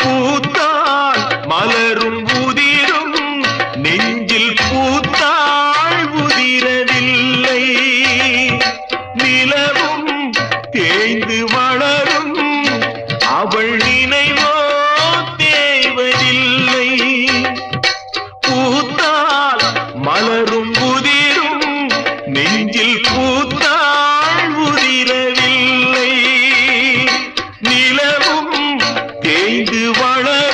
பூத்தால் மலரும் உதிரும் நெஞ்சில் பூத்தாள் உதிரவில்லை. நிலவும் தேய்ந்து வளரும் அவள் நினைவோ தேவதில்லை. பூத்தால் மலரும் உதிரும் நெஞ்சில் பூத்தாள் உதிரவில்லை. நிலவும் தேய்ந்து வளரும்